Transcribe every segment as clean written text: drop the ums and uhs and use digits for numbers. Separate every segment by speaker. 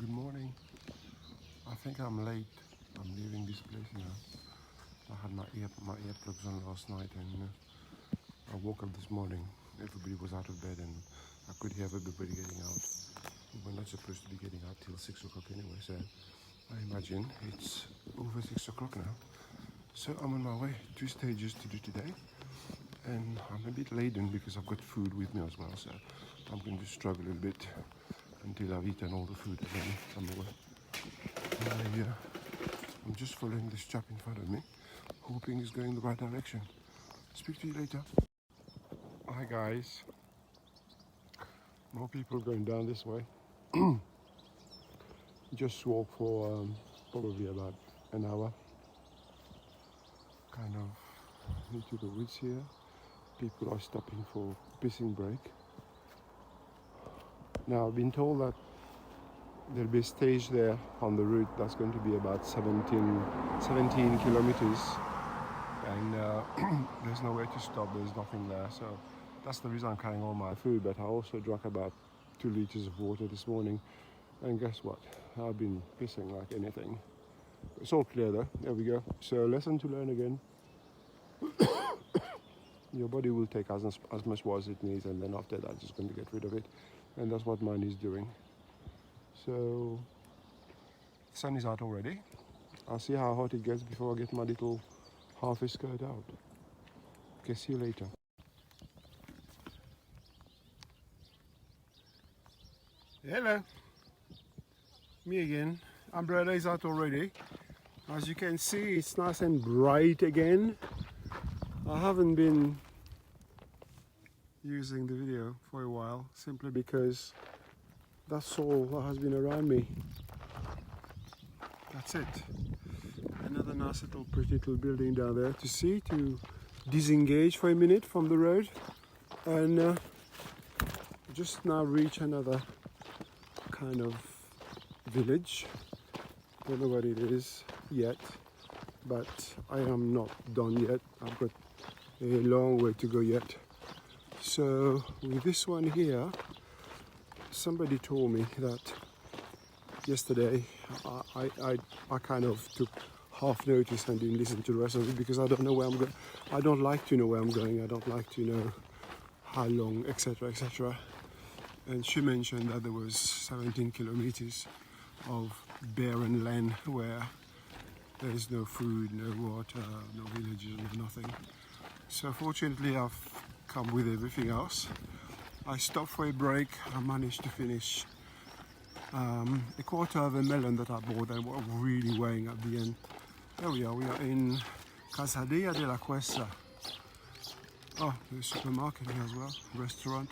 Speaker 1: Good morning. I think I'm late. I'm leaving this place now. I had my earplugs on last night and I woke up this morning. Everybody was out of bed and I could hear everybody getting out. We're not supposed to be getting out till 6 o'clock anyway, so I imagine it's over 6 o'clock now. So I'm on my way. 2 stages to do today. And I'm a bit laden because I've got food with me as well, so I'm going to struggle a little bit until I've eaten all the food again somewhere. I'm just following this chap in front of me, hoping he's going the right direction. Speak to you later. Hi guys. More people going down this way. Just walk for probably about an hour. Kind of into the woods here. People are stopping for pissing break. Now I've been told that there'll be a stage there on the route that's going to be about 17 kilometers, and there's nowhere to stop. There's nothing there, so that's the reason I'm carrying all my food. But I also drank about 2 liters of water this morning, and guess what? I've been pissing like anything. It's all clear though. There we go. So lesson to learn again. Your body will take as much water as it needs, and then after that just going to get rid of it, and that's what mine is doing. So the sun is out already. I'll see how hot it gets before I get my little half a skirt out. Okay, see you later. Hello, me again. Umbrella is out already. As you can see, it's nice and bright again. I haven't been using the video for a while, simply because that's all that has been around me. That's it. Another nice little pretty little building down there to see, to disengage for a minute from the road, and just now reach another kind of village. Don't know what it is yet, but I am not done yet. I've got a long way to go yet. So with this one here, somebody told me that yesterday I kind of took half notice and didn't listen to the rest of it because I don't know where I'm going. I don't like to know where I'm going. I don't like to know how long, etc., etc. And she mentioned that there was 17 kilometers of barren land where there is no food, no water, no villages, no nothing. So fortunately I've come with everything else. I stopped for a break. I managed to finish a quarter of a melon that I bought and were really weighing at the end. There we are in Casadilla de la Cuesta. Oh, there's a supermarket here as well, restaurant.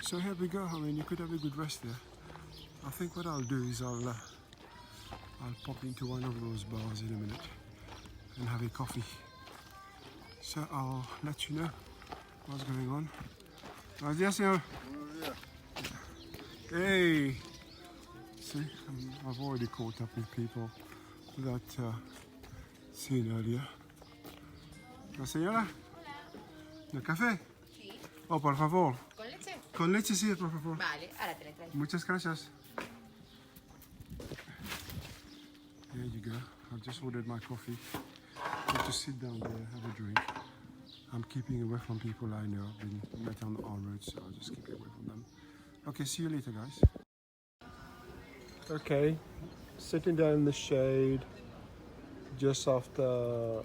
Speaker 1: So here we go. I mean, you could have a good rest there. I think what I'll do is I'll pop into one of those bars in a minute and have a coffee. So I'll let you know what's going on. Buenos días, señor. Hey! See, I've already caught up with people that seen earlier. La señora? ¿El café?
Speaker 2: Sí.
Speaker 1: Oh, por favor.
Speaker 2: ¿Con leche?
Speaker 1: Con leche, sí, por favor.
Speaker 2: Vale, ahora te la traigo.
Speaker 1: Muchas gracias. There you go. I've just ordered my coffee. I'll just sit down there, have a drink. I'm keeping away from people I know. I've been met on the road, so I'll just keep away from them. Okay, see you later, guys. Okay, sitting down in the shade, just after,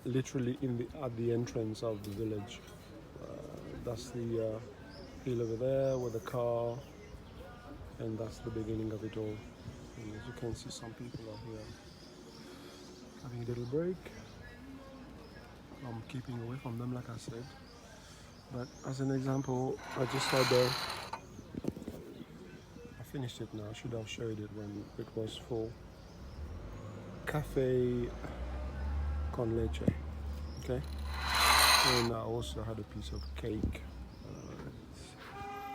Speaker 1: literally at the entrance of the village. That's the hill over there with the car, and that's the beginning of it all. And as you can see, some people are here having a little break. I'm keeping away from them, like I said. But as an example, I just had I finished it now. I should have showed it when it was full. Cafe con leche, okay? And I also had a piece of cake.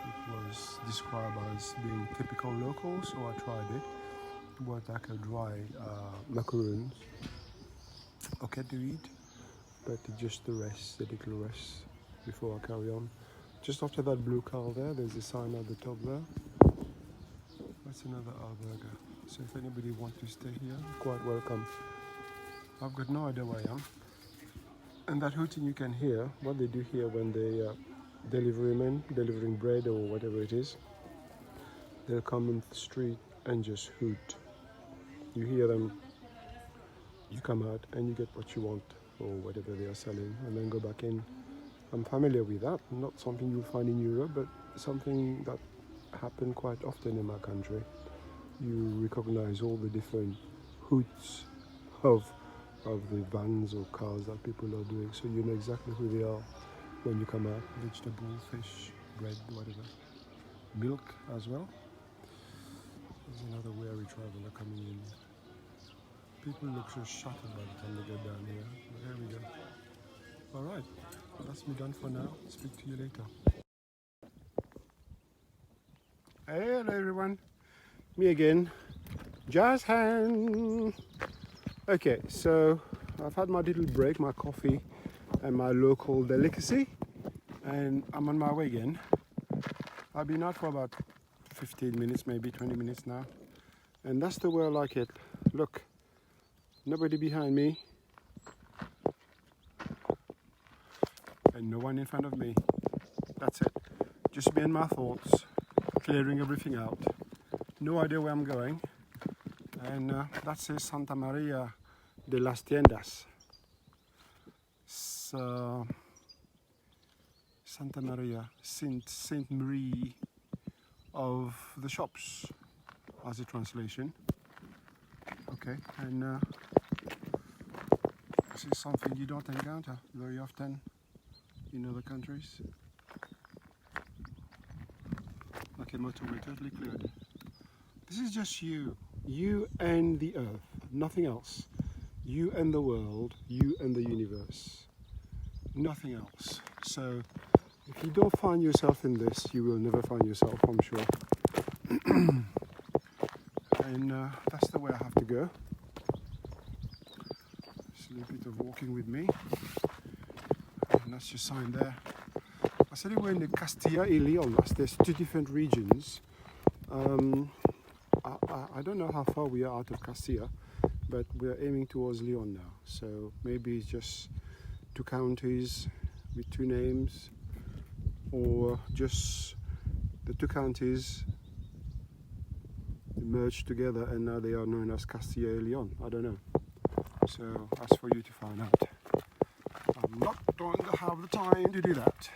Speaker 1: It was described as being typical local, so I tried it. But like a dry macaroons. Okay to eat, but just the little rest before I carry on. Just after that blue car there, there's a sign at the top there. That's another alberga. So if anybody wants to stay here, quite welcome. I've got no idea where I am. And that hooting you can hear, what they do here when they delivering bread or whatever it is, they'll come in the street and just hoot. You hear them, you come out and you get what you want or whatever they are selling and then go back in. I'm familiar with that, not something you'll find in Europe, but something that happens quite often in my country. You recognize all the different hoots of the vans or cars that people are doing, so you know exactly who they are when you come out. Vegetable, fish, bread, whatever. Milk as well. There's another weary traveler coming in. People look so shattered by the time they get down here. But here we go. Alright, that's me done for now. Speak to you later. Hey, hello everyone. Me again. Jazz hand. Okay, so I've had my little break, my coffee and my local delicacy, and I'm on my way again. I've been out for about 15 minutes, maybe 20 minutes now, and that's the way I like it. Look, nobody behind me and no one in front of me. That's it. Just me and my thoughts, clearing everything out. No idea where I'm going. And that says Santa Maria de las Tiendas. So, Santa Maria, Saint Marie of the shops, as a translation. Okay, and this is something you don't encounter very often in other countries. Okay, motorway totally cleared. This is just you and the earth, nothing else. You and the world, you and the universe, nothing else. So if you don't find yourself in this, you will never find yourself, I'm sure. And that's the way I have to go. Just a little bit of walking with me. And that's your sign there. I said we're in the Castilla y Leon. There's two different regions. I don't know how far we are out of Castilla, but we're aiming towards Leon now. So maybe it's just two counties with two names, or just the two counties merged together and now they are known as Castilla y Leon. I don't know. So that's for you to find out. I'm not going to have the time to do that.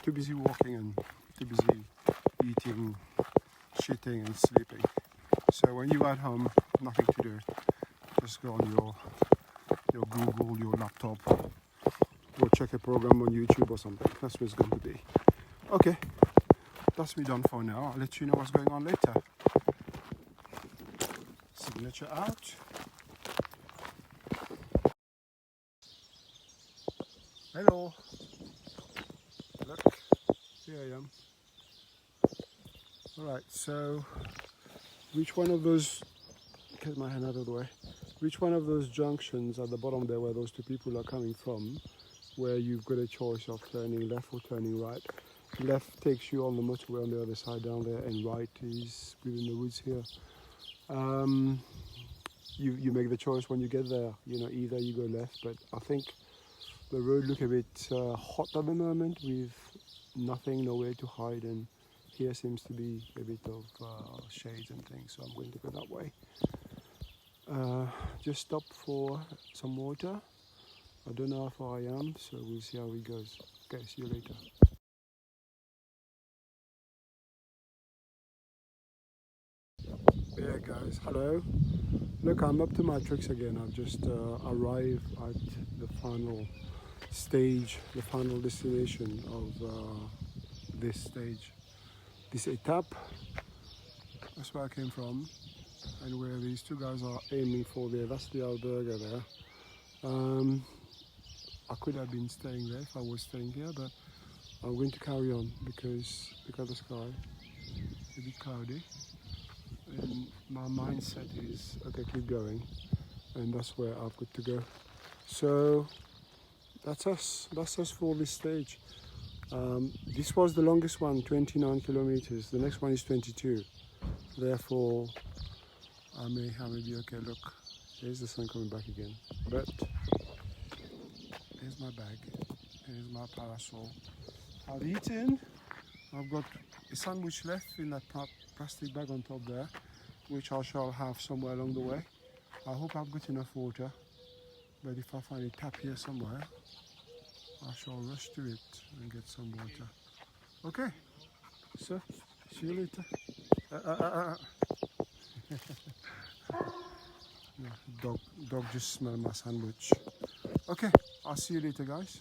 Speaker 1: Too busy walking and too busy eating, shitting and sleeping. So when you're at home, nothing to do, just go on your Google, your laptop, or check a program on YouTube or something. That's what it's going to be. Okay, that's me done for now. I'll let you know what's going on later. Signature out. Hello. Look, here I am. Alright, so which one of those, get my hand out of the way, which one of those junctions at the bottom there where those two people are coming from, where you've got a choice of turning left or turning right. Left takes you on the motorway on the other side down there, and right is within the woods here. You make the choice when you get there, you know, either you go left, but I think the road look a bit hot at the moment with nothing, nowhere to hide, and here seems to be a bit of shades and things, so I'm going to go that way. Just stop for some water. I don't know how far I am, so we'll see how it goes. Okay, see you later. Yeah guys, hello. Look, I'm up to my tricks again. I've just arrived at the final stage, the final destination of this stage, this etape. That's where I came from, and where these two guys are aiming for there. That's the alberga there. I could have been staying there if I was staying here, but I'm going to carry on because look at the sky, a bit cloudy, and my mindset is okay, keep going, and that's where I've got to go. So that's us for this stage. This was the longest one, 29 kilometers. The next one is 22. Therefore, I may be okay. Look, there's the sun coming back again. But here's my bag. Here's my parasol. I've eaten. I've got a sandwich left in that plastic bag on top there, which I shall have somewhere along the way. I hope I've got enough water, but if I find a tap here somewhere, I shall rush to it and get some water. Okay, so see you later. No, dog just smelled my sandwich. Okay, I'll see you later, guys.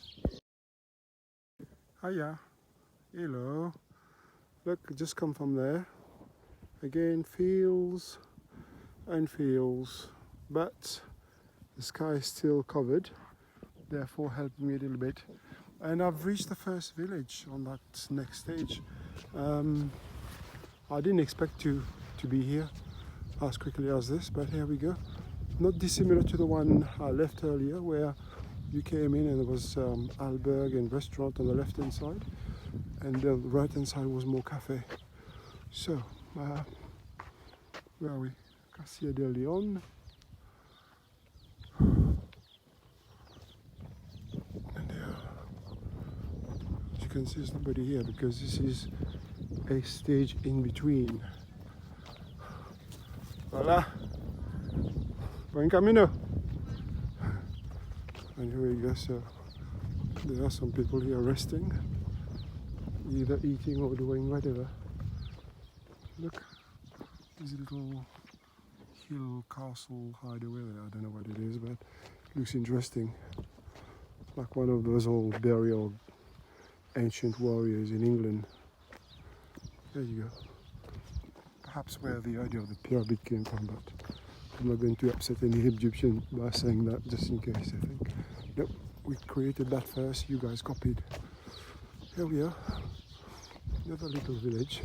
Speaker 1: Hiya, hello. Look, just come from there. Again, fields and fields, but the sky is still covered, therefore helping me a little bit. And I've reached the first village on that next stage. I didn't expect to be here as quickly as this, but here we go. Not dissimilar to the one I left earlier, where you came in and there was albergue and restaurant on the left hand side, and the right hand side was more cafe. So where are we? Cassia de Leon. And as you can see, there's nobody here because this is a stage in between. Voila. Buen camino. And here we go. So there are some people here resting, either eating or doing whatever. Look, this little hill castle hideaway there. I don't know what it is, but it looks interesting. Like one of those old burial ancient warriors in England. There you go. Perhaps where the idea of the pyramid came from, but I'm not going to upset any Egyptian by saying that, just in case, I think. Nope, we created that first, you guys copied. Here we are, another little village.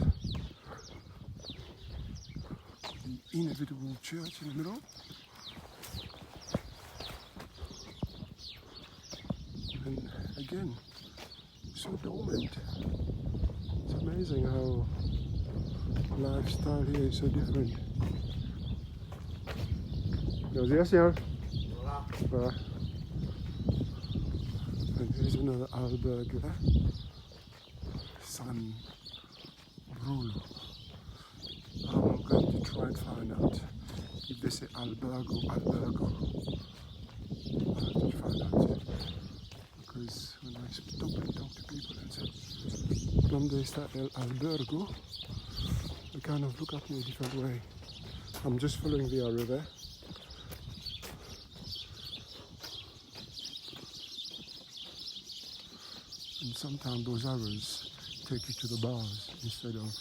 Speaker 1: The inevitable church in the middle. And again, so dormant. It's amazing how lifestyle here is so different. Buenos días, señor. Hola. And here's another albergue there. San Bruno. I'm going to try and find out if they say albergo. I'll have to find out. Because when I stop and talk to people and say, "Donde está el albergo?" they kind of look at me a different way. I'm just following the arrow there. And sometimes those arrows take you to the bars instead of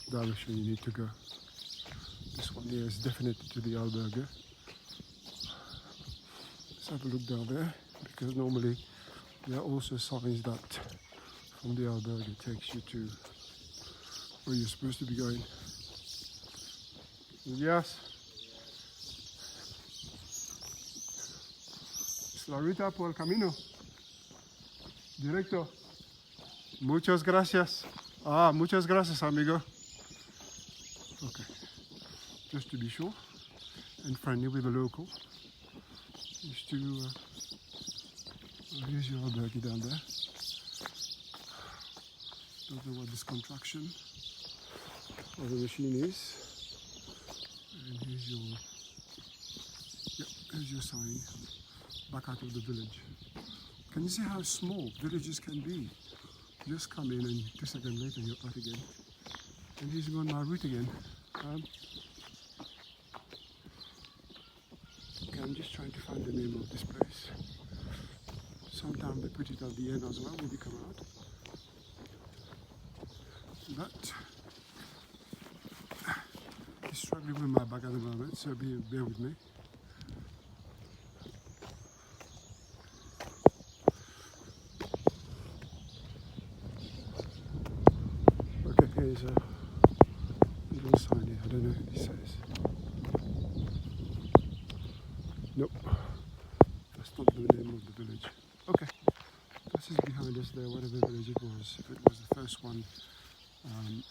Speaker 1: the direction you need to go. This one here is definitely to the albergue. Let's have a look down there, because normally there are also signs that from the albergue takes you to where you're supposed to be going. Yes. Es la ruta por el camino. Directo. Muchas gracias. Muchas gracias, amigo. Okay. Just to be sure and friendly with the local. Just to here's your albergue down there. Don't know what this contraction of the machine is. And here's your sign. Back out of the village. Can you see how small villages can be? Just come in and 2 seconds later you're out again. And here's on my route again. Okay, I'm just trying to find the name of this place. Sometimes they put it at the end as well when you come out. But I'm struggling with my bag at the moment, so bear with me. There's a little sign here, I don't know what it says. Nope, that's not the name of the village. Okay, this is behind us there, whatever village it was. If it was the first one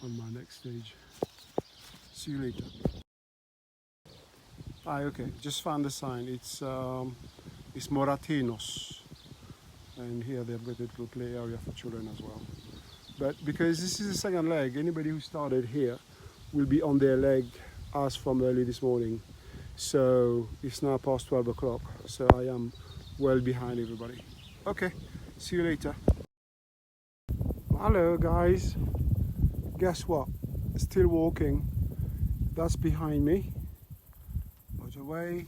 Speaker 1: on my next stage. See you later. Okay, just found the sign. It's Moratinos, and here they've got a little play area for children as well. But because this is the second leg, anybody who started here will be on their leg as from early this morning. So it's now past 12 o'clock, so I am well behind everybody. Okay, see you later. Hello guys, guess what? Still walking. That's behind me. Motorway,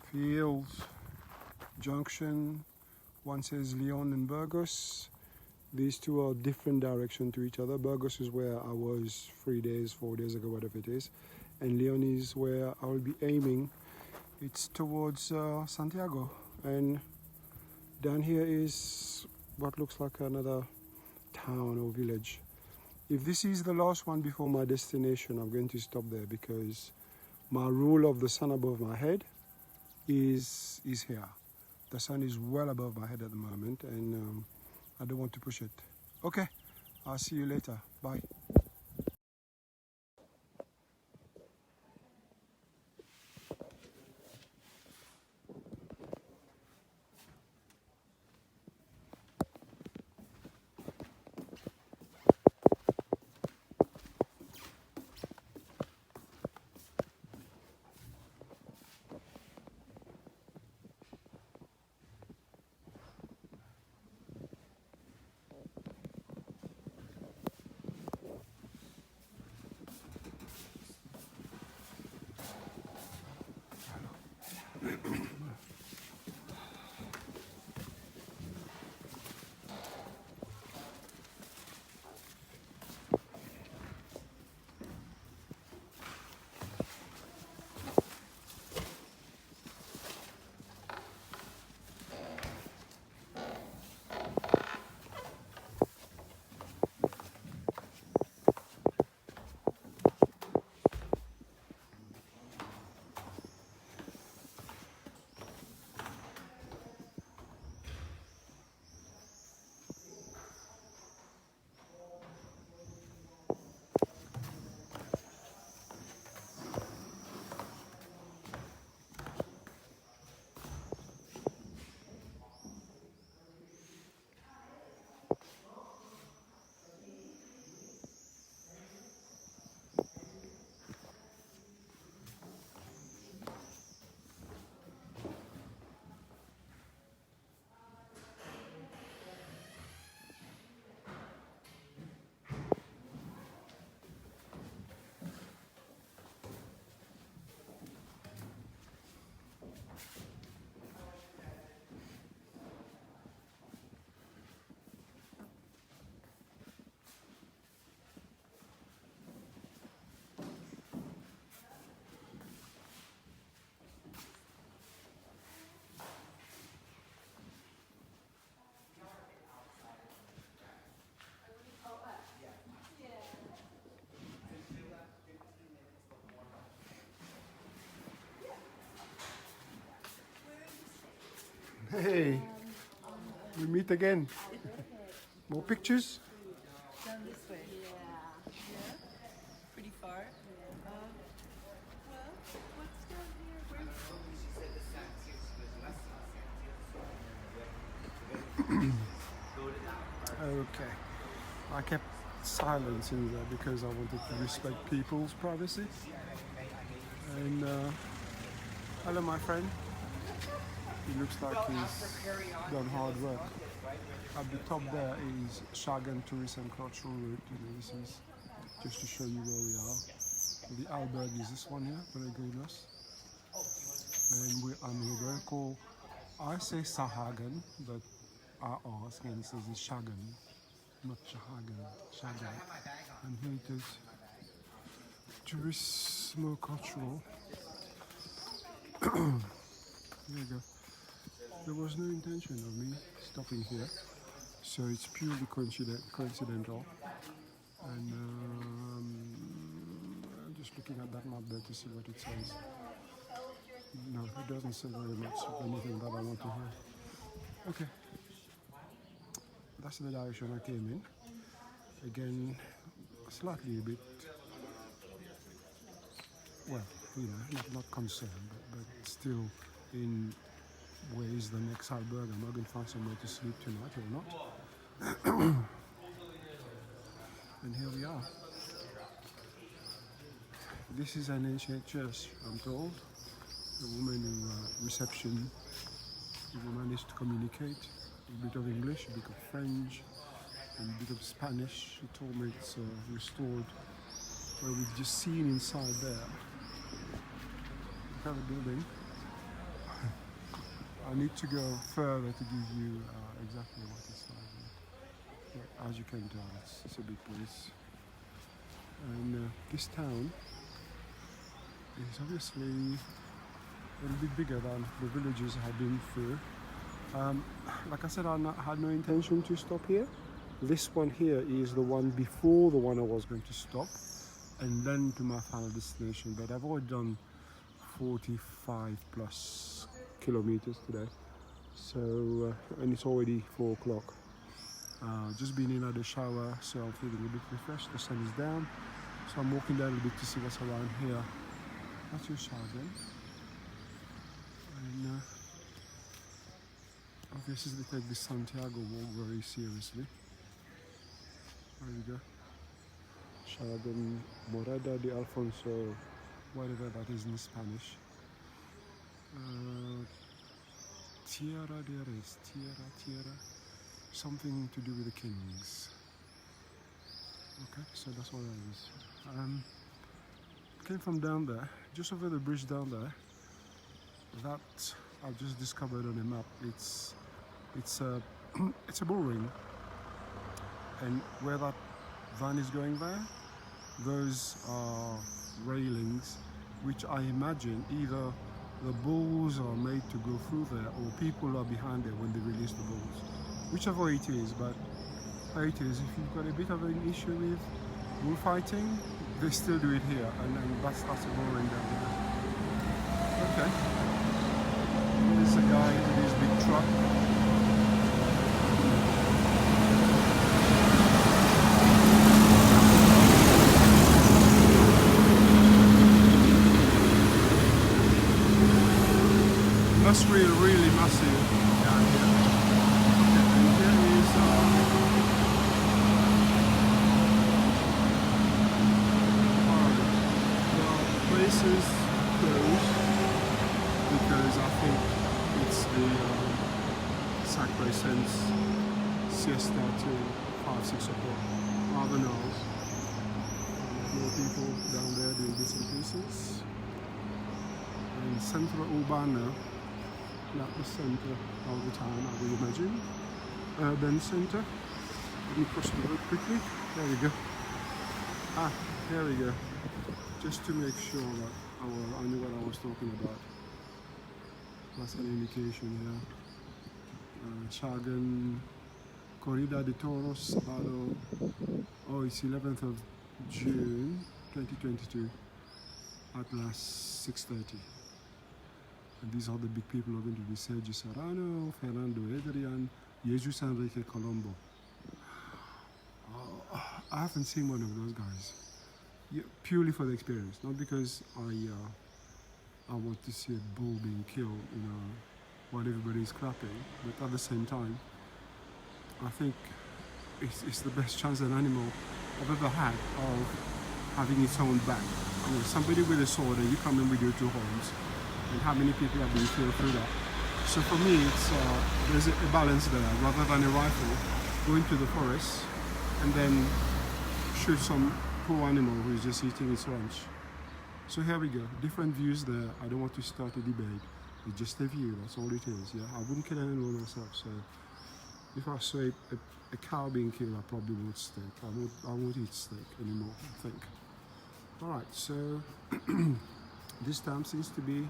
Speaker 1: fields, junction. One says Lyon and Burgos. These two are different direction to each other. Burgos is where I was 3 days, 4 days ago, whatever it is. And Lyon is where I will be aiming. It's towards Santiago. And down here is what looks like another town or village. If this is the last one before my destination, I'm going to stop there because my rule of the sun above my head is here. The sun is well above my head at the moment, and I don't want to push it. Okay, I'll see you later. Bye. Hey, we meet again. More pictures?
Speaker 2: Down this way. Yeah. Pretty far. Well, what's down here?
Speaker 1: Okay. I kept silence in there because I wanted to respect people's privacy. And hello, my friend. He looks like he's done hard work. At the top there is Sahagun Tourist and Cultural Route. This is just to show you where we are. The alberg is this one here, Peregrinos. And I'm here very cool. I say Sahagun, but I ask and it says it's Sahagun, not Sahagun, Sahagun. And here it is. Tourist, more cultural. There you go. There was no intention of me stopping here, so it's purely coincidental. And I'm just looking at that map there to see what it says. No, it doesn't say very much of anything that I want to hear. Okay, that's the direction I came in. Again, slightly a bit well, not concerned, but still in ways the next albergue I'm not going to find somewhere to sleep tonight or not. And here we are. This is an ancient church, I'm told. The woman in reception, who managed to communicate a bit of English, a bit of French, and a bit of Spanish. She told me it's restored. Well, we've just seen inside there. Look at the building. I need to go further to give you exactly what it's like. But as you can tell, it's a big place. And this town is obviously a little bit bigger than the villages I've been through. Like I said, I had no intention to stop here. This one here is the one before the one I was going to stop, and then to my final destination. But I've already done 45 plus kilometers today, so and it's already 4 o'clock. Just been in at the shower, so I'm feeling a bit refreshed. The sun is down, so I'm walking down a bit to see what's around here. That's your Sahagun. And obviously they take the Santiago walk very seriously. There you go. Sahagun Morada de Alfonso, whatever that is in Spanish. Tierra de Res, Tierra, something to do with the kings. Okay, so that's what that is. Came from down there, just over the bridge down there. That I've just discovered on a map. It's a it's a bull ring, and where that van is going there, those are railings, which I imagine either the bulls are made to go through there or people are behind there when they release the bulls. Whichever it is, but how it is, if you've got a bit of an issue with bullfighting, they still do it here, and that's a bull ring down there. Okay. There's a guy with his big truck. Must be really massive down here. Okay, and here is the places closed because I think it's the Sacre Sense siesta till 5-6 o'clock. I don't know. More people down there doing bits and pieces. And Centro Urbana, not the center all the time, I would imagine. Urban center. Let me cross the road quickly. There we go. There we go. Just to make sure that I knew what I was talking about. That's an indication here. Sahagun, Corrida de Toros, Sábado. Oh, it's 11th of June 2022 at last 6:30. And these are the big people who are going to be Sergio Serrano, Fernando Adrian, Jesus Enrique Colombo. I haven't seen one of those guys. Yeah, purely for the experience, not because I want to see a bull being killed, while everybody is clapping. But at the same time, I think it's the best chance an animal I've ever had of having its own back. Somebody with a sword and you come in with your 2 horns, and how many people have been killed through that. So for me, it's there's a balance there. Rather than a rifle, go into the forest and then shoot some poor animal who is just eating its lunch. So here we go, different views there. I don't want to start a debate. It's just a view, that's all it is. Yeah, I wouldn't kill an animal myself, so if I saw a cow being killed, I probably won't steak. I won't eat steak anymore, I think. All right, so this town seems to be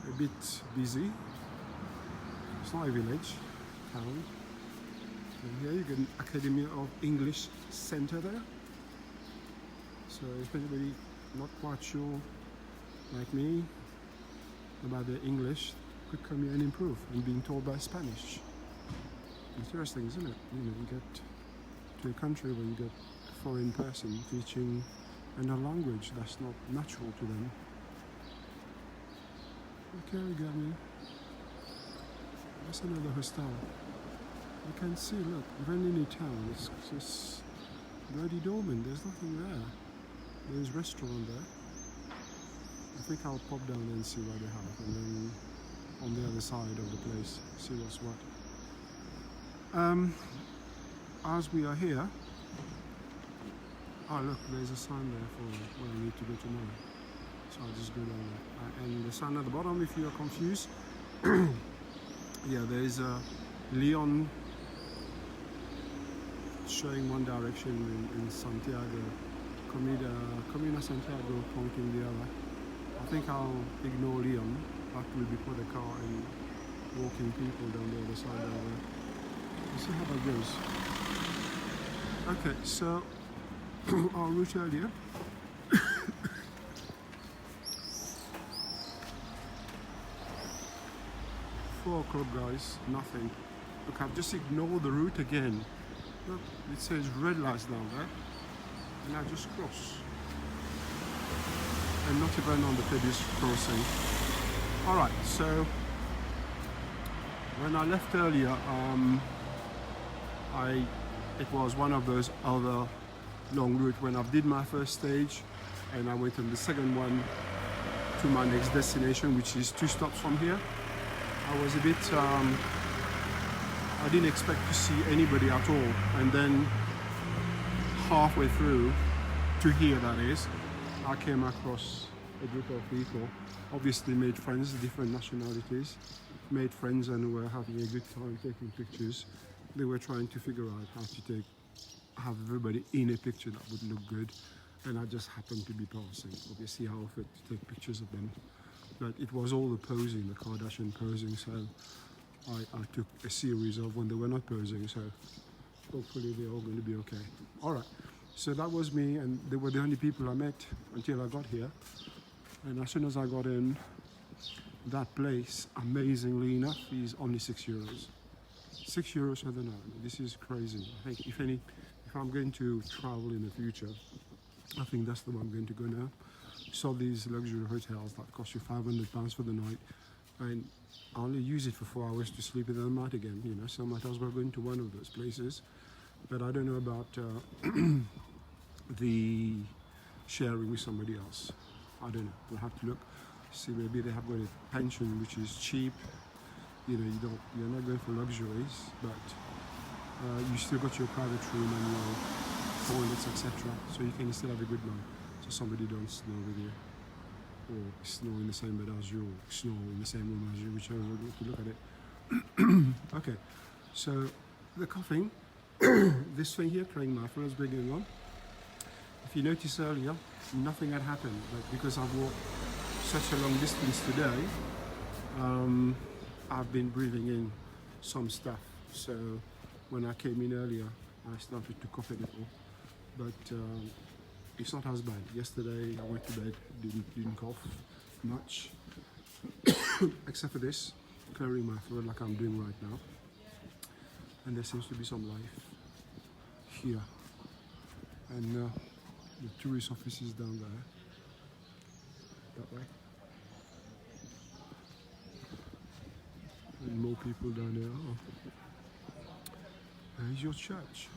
Speaker 1: a bit busy. It's not a village, town. And here you get an Academy of English Center there. So if anybody not quite sure, like me, about their English, could come here and improve and being told by Spanish. Interesting, isn't it? You get to a country where you get a foreign person teaching another language that's not natural to them. Okay, Gavin. That's another hostel. You can see, look, even in a town, it's just bloody dormant. There's nothing there. There's a restaurant there. I think I'll pop down and see what they have, and then on the other side of the place, see what's what. As we are here, oh look, there's a sign there for where I need to go tomorrow. So I'll just go down there. And the sign at the bottom, if you are confused, yeah, there is a Leon showing one direction in Santiago, Camiino Santiago pointing the other. I think I'll ignore Leon. That will be for the car and walking people down the other side over there. We'll see how that goes. Okay, so our route earlier. 4 o'clock, guys, nothing. Look, I've just ignored the route again. Look, it says red lights down there, and I just cross. And not even on the pedestrian crossing. Alright, so when I left earlier, it was one of those other long route when I did my first stage, and I went on the second one to my next destination, which is 2 stops from here. I was a bit, I didn't expect to see anybody at all, and then halfway through to here, that is, I came across a group of people, obviously made friends, different nationalities, made friends and were having a good time taking pictures. They were trying to figure out how to have everybody in a picture that would look good, and I just happened to be passing. Obviously I offered to take pictures of them, but it was all the posing, the Kardashian posing, so I took a series of when they were not posing, so hopefully they're all going to be okay. Alright, so that was me, and they were the only people I met until I got here. And as soon as I got in, that place, amazingly enough, is only €6. €6 for the night. This is crazy. I think if I'm going to travel in the future, I think that's the one I'm going to go now. Saw these luxury hotels that cost you £500 for the night, and I only use it for 4 hours to sleep in the night again, you know, so I might as well go into one of those places. But I don't know about the sharing with somebody else. I don't know, we'll have to look, see, maybe they have got a pension which is cheap, you know, you're not going for luxuries, but you still got your private room and your toilets, etc. So you can still have a good night, so somebody don't snore with you, or snore in the same bed as you, or snore in the same room as you, whichever way you look at it. Okay, so the coughing, this thing here, crying my throat, has been going on. If you noticed earlier, nothing had happened, but because I've walked such a long distance today, I've been breathing in some stuff. So when I came in earlier, I started to cough a little, but it's not as bad. Yesterday I went to bed, didn't cough much, except for this, clearing my throat like I'm doing right now. And there seems to be some life here. And the tourist office is down there, that way. And more people down there. Oh. There's your church.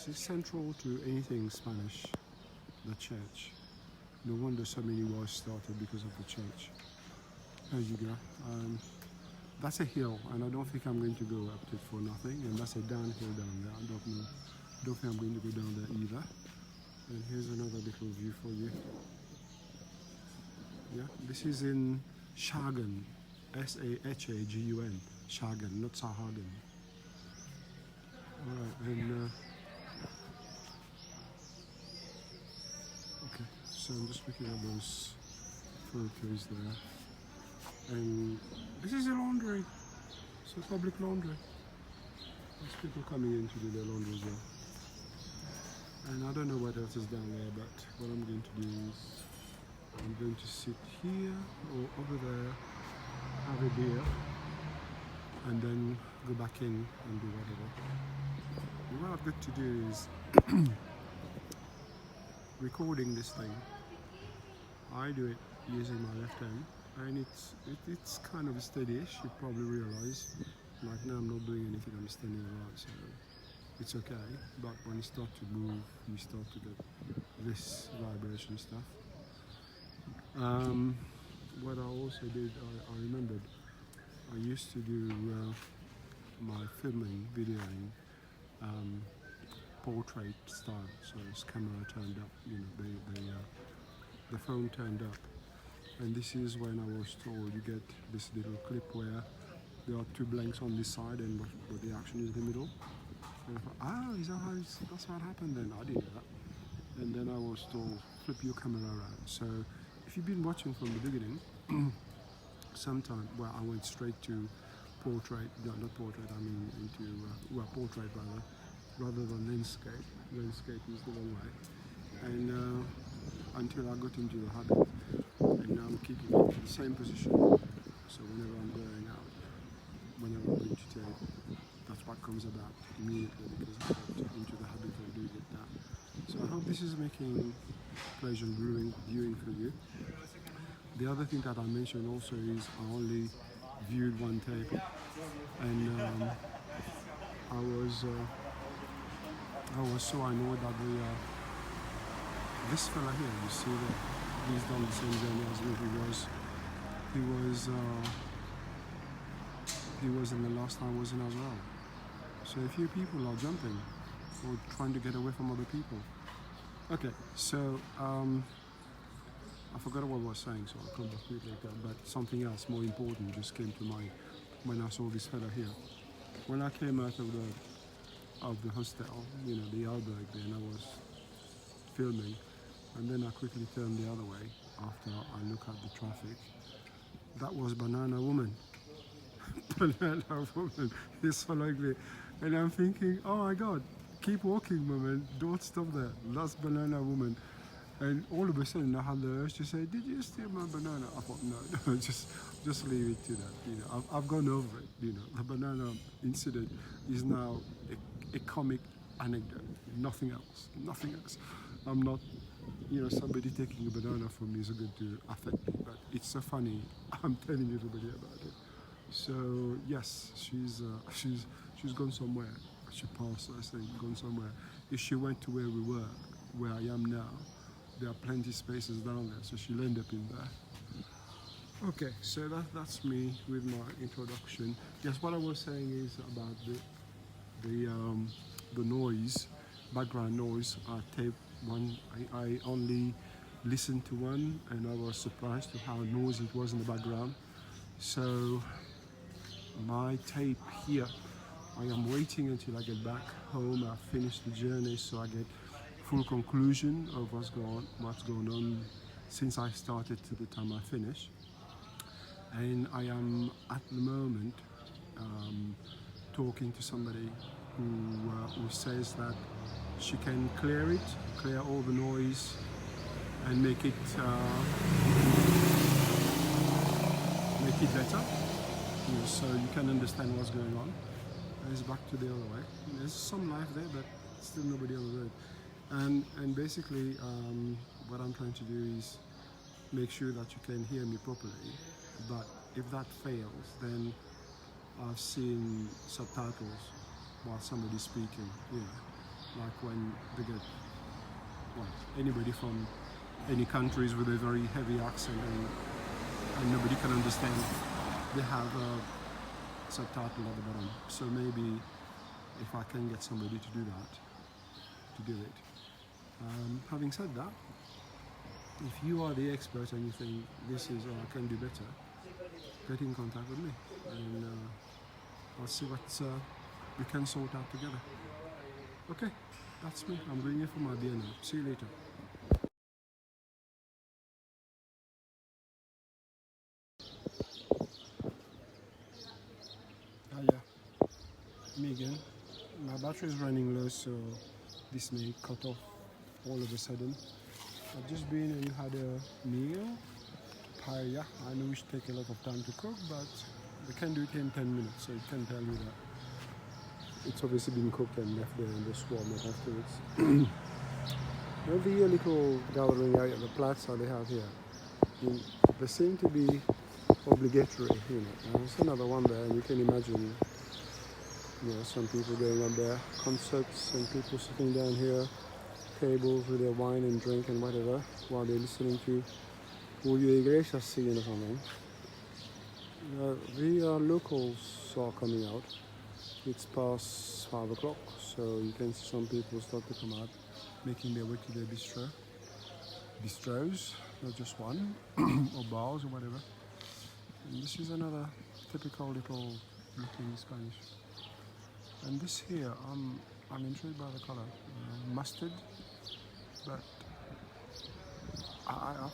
Speaker 1: It's central to anything Spanish, the church. No wonder so many wars started because of the church. There you go. That's a hill, and I don't think I'm going to go up it for nothing. And that's a downhill down there. I don't know. I don't think I'm going to go down there either. And here's another little view for you. Yeah, this is in Sahagun, S-A-H-A-G-U-N, Sahagun, not Sahagun. Alright, and okay, so I'm just looking at those photos there. And this is a laundry, it's a public laundry. There's people coming in to do their laundry as well. And I don't know what else is down there, but what I'm going to do is I'm going to sit here or over there, have a beer, and then go back in and do whatever. And what I've got to do is recording this thing. I do it using my left hand, and it's kind of steady-ish. You probably realise. Like now, I'm not doing anything. I'm standing around, so it's okay. But when you start to move, you start to get this vibration stuff. What I also did, I remembered, I used to do my filming, videoing, portrait style. So this camera turned up, you know, the phone turned up. And this is when I was told you get this little clip where there are two blanks on this side and what the action is in the middle. And I thought, is that how that's what happened then? I didn't know that. And then I was told, flip your camera around. So if you've been watching from the beginning, sometime, well, I went straight to portrait, no, not portrait, I mean into, portrait rather than landscape. Landscape is the wrong way. And until I got into the habit, and now I'm keeping it in the same position. So whenever I'm going out, whenever I'm going to take, that's what comes about immediately because I got into the habit of doing it now. So I hope this is making pleasure viewing for you. The other thing that I mentioned also is I only viewed one tape, and I was so annoyed that this fella here, you see that he's done the same journey as me. He was in the last time I was in as well. So a few people are jumping or trying to get away from other people. Okay, so I forgot what I was saying, so I'll come back to it later. But something else more important just came to mind when I saw this fella here. When I came out of the hostel, you know, the albergue there, and I was filming, and then I quickly turned the other way after I looked at the traffic. That was Banana Woman. Banana Woman is following me, and I'm thinking, oh my God, keep walking, woman, don't stop there. That's Banana Woman. And all of a sudden I had the urge to say, did you steal my banana? I thought, no, just leave it to that. You know, I've gone over it. You know, the banana incident is now a comic anecdote. Nothing else. Nothing else. I'm not, you know, somebody taking a banana from me is going to affect me, but it's so funny. I'm telling everybody about it. So yes, she's gone somewhere. She passed, I think, gone somewhere. If she went to where we were, where I am now, there are plenty spaces down there, so she'll end up in there. Okay, so that's me with my introduction. Yes, what I was saying is about the noise, background noise. I taped one. I only listened to one, and I was surprised to how noisy it was in the background. So my tape here, I am waiting until I get back home. I finish the journey, so I get full conclusion of what's going on since I started to the time I finish. And I am at the moment talking to somebody who says that she can clear all the noise and make it better, you know, so you can understand what's going on. And it's back to the other way. There's some life there, but still nobody on the road. And basically what I'm trying to do is make sure that you can hear me properly, but if that fails, then I've seen subtitles while somebody's speaking, you know, like when they get, well, anybody from any countries with a very heavy accent and nobody can understand, they have a subtitle at the bottom. So maybe if I can get somebody to do that, to do it. Having said that, if you are the expert and you think this is, or I can do better, get in contact with me and I'll see what we can sort out together. Okay, that's me. I'm going in for my beer now. See you later. Yeah, me again. My battery is running low, so this may cut off all of a sudden. I've just been and had a meal, paella. I know it should take a lot of time to cook, but we can do it in 10 minutes, so it can tell you that it's obviously been cooked and left there and just warm up afterwards. Every little gathering area, the plaza they have here, there seem to be obligatory, you know. There's another one there, and you can imagine, you know, some people going up there, concerts, and people sitting down here, tables with their wine and drink and whatever, while they're listening to Julio Iglesias singing or something. The locals are coming out. It's past 5 o'clock, so you can see some people start to come out, making their way to their bistros, not just one, or bars or whatever. And this is another typical little looking Spanish. And this here, I'm intrigued by the color, mustard, but I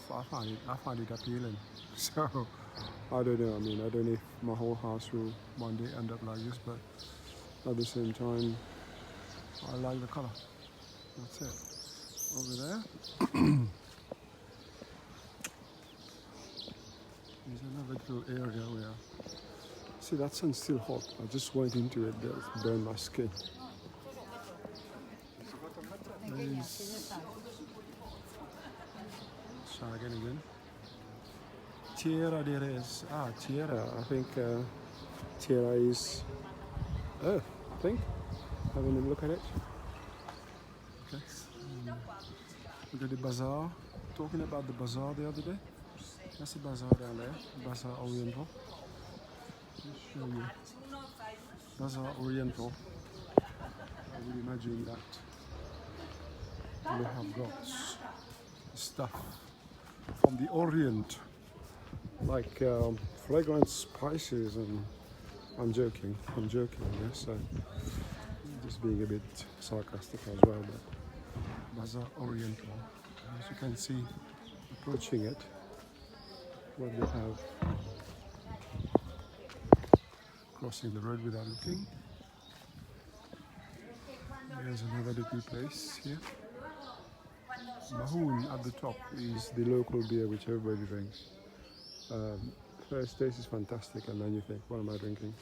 Speaker 1: find it appealing. So I don't know. I mean, I don't know if my whole house will one day end up like this, but at the same time, I like the color. That's it. Over there, there's another little area where, see, that sun's still hot. I just went into it, that burned my skin. There's Sahagun again. Tierra there is. Tierra. I think Tierra is Earth, I think. Having a look at it. Okay. Look at the bazaar. Talking about the bazaar the other day. That's the bazaar down there. Bazaar Oriental. Let me show you. Bazaar Oriental. I would imagine that they have got stuff from the Orient, like fragrant spices, and I'm joking, I guess. Just being a bit sarcastic as well, but Bazaar Oriental, as you can see, approaching it, what they have, crossing the road without looking. Here's another little place here. Mahun at the top is the local beer which everybody drinks. First taste is fantastic, and then you think, what am I drinking?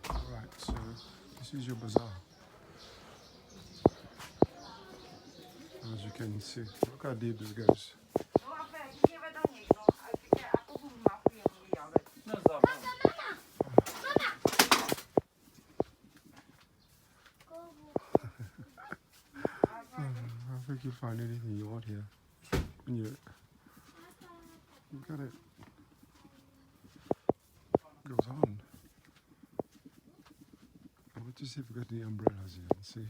Speaker 1: Alright, so this is your bazaar. As you can see, look how deep this goes. I think you'll find anything you want here. When you look at it. Goes on. I want to see if we've got any umbrellas here. Let's see.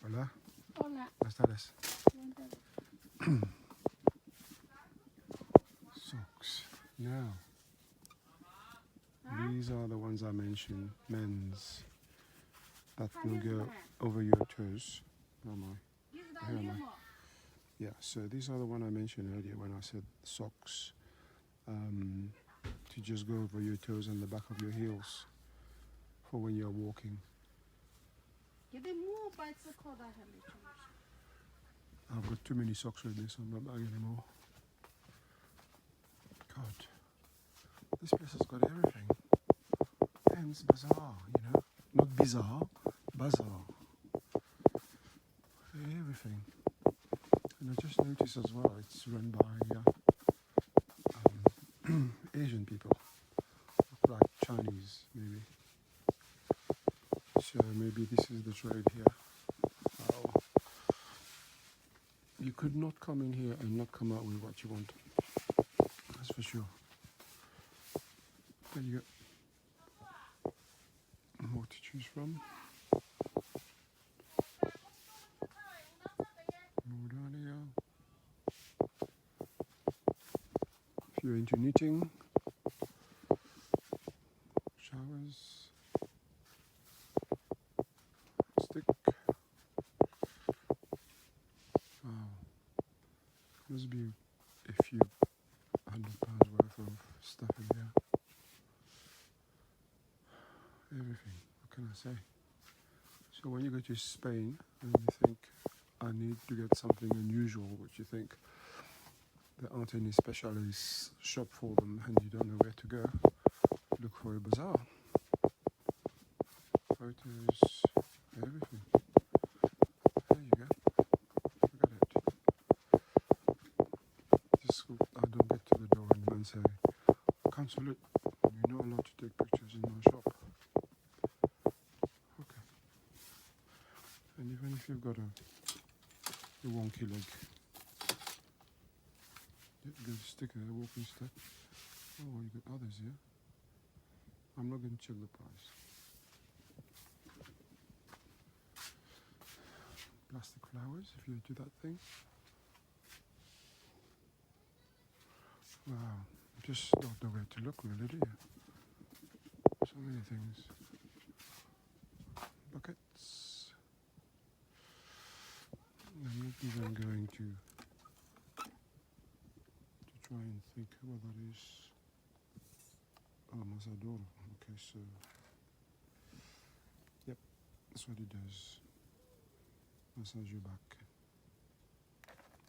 Speaker 1: Hola.
Speaker 3: Hola.
Speaker 1: Buenas tardes. Socks. Now, these are the ones I mentioned. Men's. That will go over your toes. Oh my. Here am I. Yeah, so these are the one I mentioned earlier when I said socks. To just go over your toes and the back of your heels for when you're walking. I've got too many socks with this on my bag anymore. God, this place has got everything. Hence bazaar, you know, not bizarre, bazaar. Everything. And I just noticed as well, it's run by Asian people, like Chinese maybe. So maybe this is the trade here. Oh. You could not come in here and not come out with what you want. That's for sure. There you go. More to choose from. More down here. If you're into knitting, showers, stick. Wow, must be a few £100 worth of stuff in there. Everything. What can I say? So when you go to Spain and you think, I need to get something unusual, which you think there aren't any specialist shop for them and you don't know where to go, look for a bazaar. Photos, everything. There you go. Look at it. Just I don't get to the door So look, you're not allowed to take pictures in my shop. Okay. And even if you've got a wonky leg, you get a sticker, a walking stick. Oh, you got others here. I'm not going to check the price. Plastic flowers, if you're into that thing. Wow, you just don't know where to look really, do you? So many things. Buckets. I'm not even going to try and think what that is. Oh, Masadoro. Okay, so yep, that's what it does. Massage your back.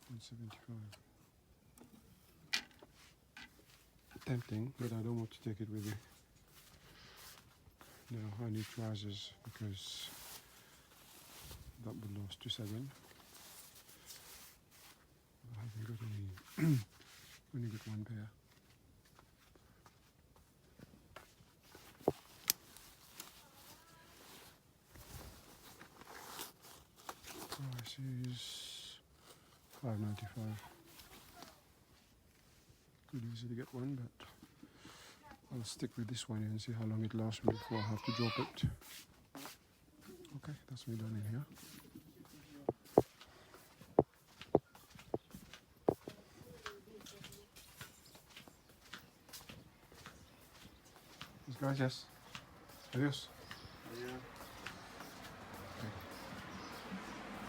Speaker 1: 175. Tempting, but I don't want to take it with me. No, I need trousers because that belongs to Sahagun. I haven't got any. Only got one pair. Price is $5.95. Could easily get one, but I'll stick with this one and see how long it lasts me before I have to drop it. Okay, that's me done in here. Gracias. Adios.
Speaker 3: Yeah.
Speaker 1: Okay.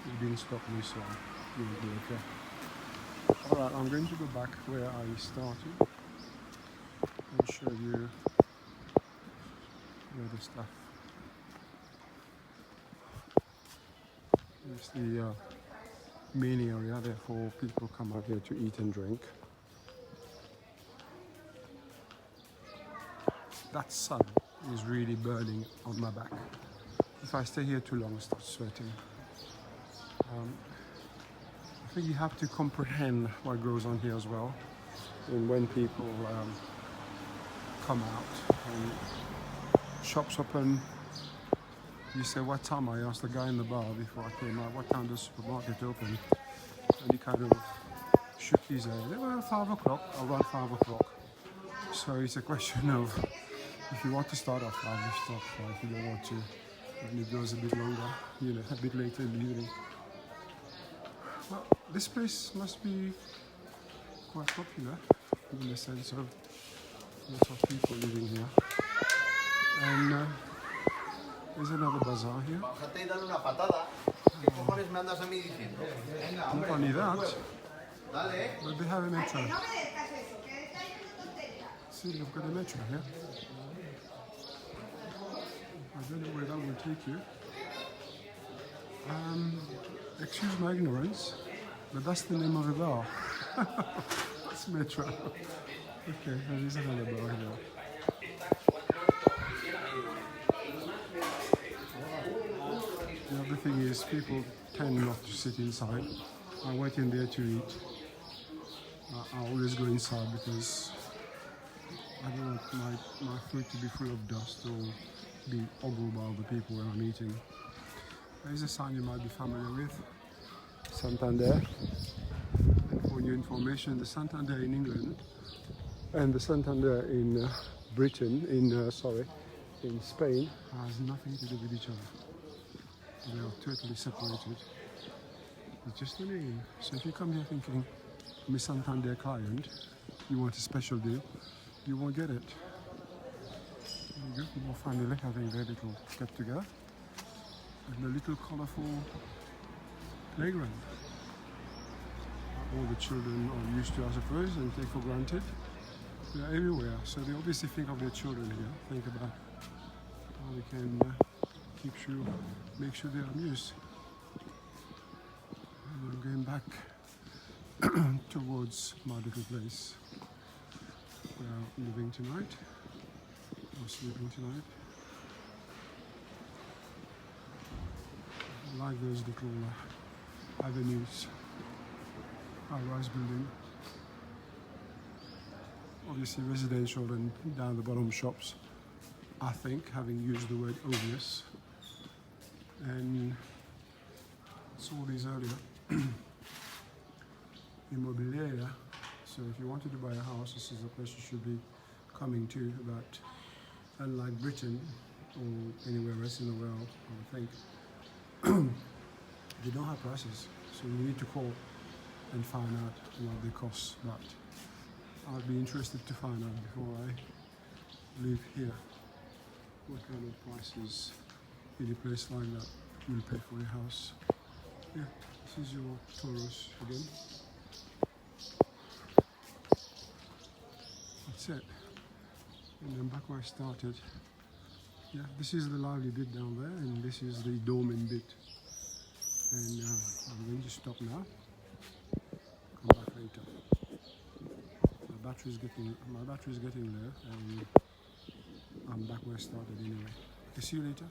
Speaker 1: You didn't stop me, so you will be okay. Alright, I'm going to go back where I started and show you the other stuff. It's the main area, therefore people come out here to eat and drink. That sun is really burning on my back. If I stay here too long, I start sweating. I think you have to comprehend what goes on here as well. And when people come out and shops open, you say, what time? I asked the guy in the bar before I came out, what time does the supermarket open? And he kind of shook his head. Well, 5 o'clock, around 5 o'clock. So it's a question of, if you want to start off 5, you start 5. If you don't want to, and it goes a bit longer, you know, a bit later in the evening. Well, this place must be quite popular in the sense of lots of people living here. And there's another bazaar here. Not only that, but they have a metro. See, they've got a metro here. I don't know where that will take you. Excuse my ignorance, but that's the name of the bar. That's Metro. Okay, there is another bar here. The other thing is people tend not to sit inside. I went in there to eat. I always go inside because I don't want my food to be full of dust or be ogled by other people when I'm eating. There's a sign you might be familiar with. Santander. And for your information, the Santander in England and the Santander in Britain, in Spain, has nothing to do with each other. They are totally separated. It's just a name. So if you come here thinking, I'm a Santander client, you want a special deal, you won't get it. There you go, more family having their little get together. And a little colourful playground. All the children are used to, I suppose, and take for granted. They're everywhere, so they obviously think of their children here. Think about how they can make sure they're amused. And I'm going back towards my little place where I'm living tonight, or sleeping tonight. I like those little avenues, high-rise building. obviously residential and down the bottom shops, I think, having used the word obvious. And saw these earlier. Immobilier. So if you wanted to buy a house, this is the place you should be coming to. But unlike Britain or anywhere else in the world, I would think, they don't have prices. So you need to call and find out what they cost. But I'll be interested to find out before I leave here what kind of prices in a place like that you'll pay for a house. Yeah, this is your Taurus again. That's it. And then back where I started. Yeah, this is the lively bit down there, and this is the dormant bit. And I'm going to stop now. Come back later. My battery is getting low, and I'm back where I started anyway. Okay, see you later.